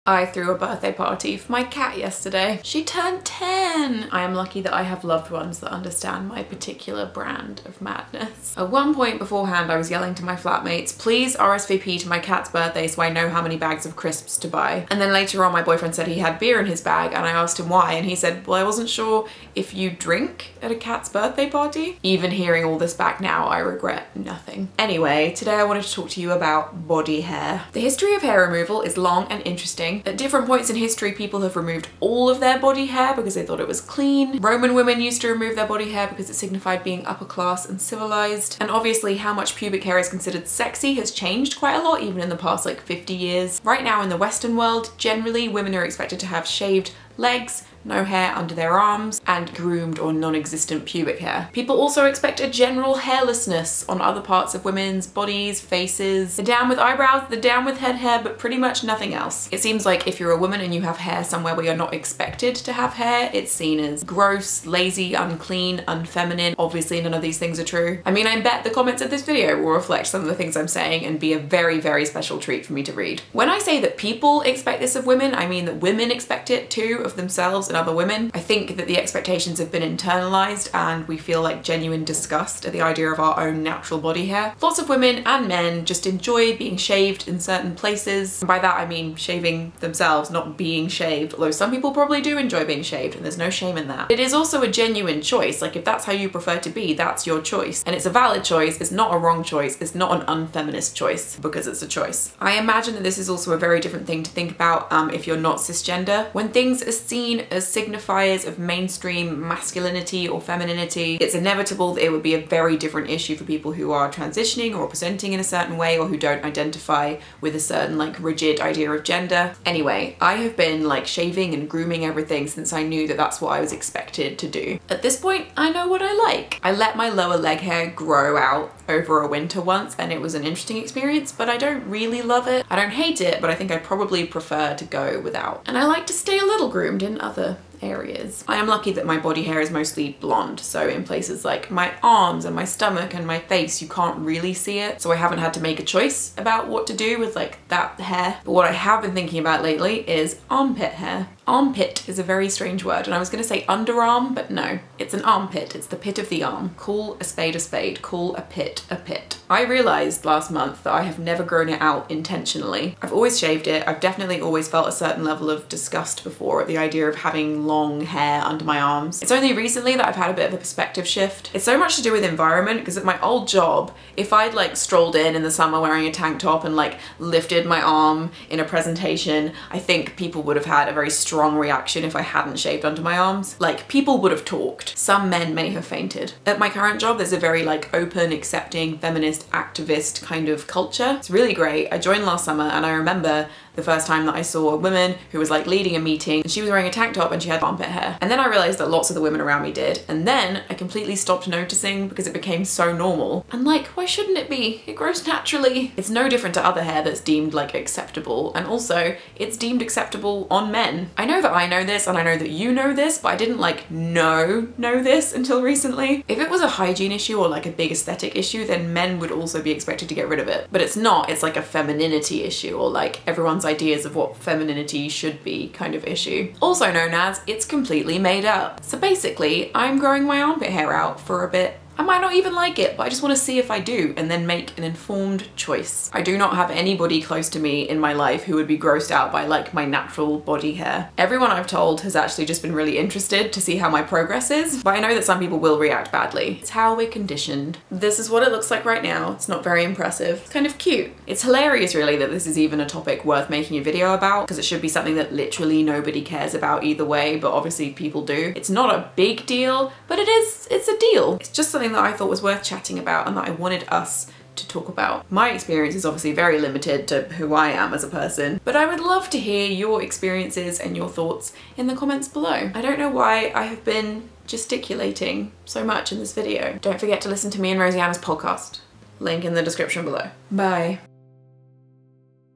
I threw a birthday party for my cat yesterday. She turned 10. I am lucky that I have loved ones that understand my particular brand of madness. At one point beforehand, I was yelling to my flatmates, please RSVP to my cat's birthday so I know how many bags of crisps to buy. And then later on, my boyfriend said he had beer in his bag and I asked him why, and he said, well, I wasn't sure if you drink at a cat's birthday party. Even hearing all this back now, I regret nothing. Anyway, today I wanted to talk to you about body hair. The history of hair removal is long and interesting. At different points in history, people have removed all of their body hair because they thought it was clean. Roman women used to remove their body hair because it signified being upper class and civilized. And obviously how much pubic hair is considered sexy has changed quite a lot, even in the past like 50 years. Right now in the Western world, generally women are expected to have shaved legs, no hair under their arms, and groomed or non-existent pubic hair. People also expect a general hairlessness on other parts of women's bodies, faces. They're down with eyebrows, they're down with head hair, but pretty much nothing else. It seems like if you're a woman and you have hair somewhere where you're not expected to have hair, it's seen as gross, lazy, unclean, unfeminine. Obviously none of these things are true. I mean, I bet the comments of this video will reflect some of the things I'm saying and be a very, very special treat for me to read. When I say that people expect this of women, I mean that women expect it too of themselves and other women. I think that the expectations have been internalized and we feel like genuine disgust at the idea of our own natural body hair. Lots of women and men just enjoy being shaved in certain places. And by that I mean shaving themselves, not being shaved, although some people probably do enjoy being shaved and there's no shame in that. It is also a genuine choice. Like if that's how you prefer to be, that's your choice. And it's a valid choice, it's not a wrong choice, it's not an unfeminist choice because it's a choice. I imagine that this is also a very different thing to think about if you're not cisgender. When things are seen as signifiers of mainstream masculinity or femininity, it's inevitable that it would be a very different issue for people who are transitioning or presenting in a certain way or who don't identify with a certain like rigid idea of gender. Anyway, I have been like shaving and grooming everything since I knew that that's what I was expected to do. At this point, I know what I like. I let my lower leg hair grow out over a winter once and it was an interesting experience, but I don't really love it. I don't hate it, but I think I probably prefer to go without. And I like to stay a little groomed in other areas. I am lucky that my body hair is mostly blonde, so in places like my arms and my stomach and my face you can't really see it, so I haven't had to make a choice about what to do with like that hair. But what I have been thinking about lately is armpit hair. Armpit is a very strange word and I was gonna say underarm, but no, it's an armpit. It's the pit of the arm. Call a spade, call a pit a pit. I realized last month that I have never grown it out intentionally. I've always shaved it. I've definitely always felt a certain level of disgust before at the idea of having long hair under my arms. It's only recently that I've had a bit of a perspective shift. It's so much to do with environment because at my old job, if I'd like strolled in the summer wearing a tank top and like lifted my arm in a presentation, I think people would have had a very strong reaction if I hadn't shaved under my arms. Like people would have talked. Some men may have fainted. At my current job, there's a very like open, accepting, feminist, activist kind of culture. It's really great. I joined last summer and I remember the first time that I saw a woman who was like leading a meeting and she was wearing a tank top and she had armpit hair. And then I realized that lots of the women around me did. And then I completely stopped noticing because it became so normal. And like, why shouldn't it be? It grows naturally. It's no different to other hair that's deemed like acceptable. And also it's deemed acceptable on men. I know that I know this and I know that you know this, but I didn't like know this until recently. If it was a hygiene issue or like a big aesthetic issue, then men would also be expected to get rid of it. But it's not, it's like a femininity issue or like everyone's ideas of what femininity should be kind of issue. Also known as it's completely made up. So basically, I'm growing my armpit hair out for a bit. I might not even like it, but I just want to see if I do and then make an informed choice. I do not have anybody close to me in my life who would be grossed out by like my natural body hair. Everyone I've told has actually just been really interested to see how my progress is, but I know that some people will react badly. It's how we're conditioned. This is what it looks like right now. It's not very impressive. It's kind of cute. It's hilarious really that this is even a topic worth making a video about because it should be something that literally nobody cares about either way, but obviously people do. It's not a big deal, but it's a deal. It's just something that I thought was worth chatting about and that I wanted us to talk about. My experience is obviously very limited to who I am as a person, but I would love to hear your experiences and your thoughts in the comments below. I don't know why I have been gesticulating so much in this video. Don't forget to listen to me and Rosianna's podcast. Link in the description below. Bye.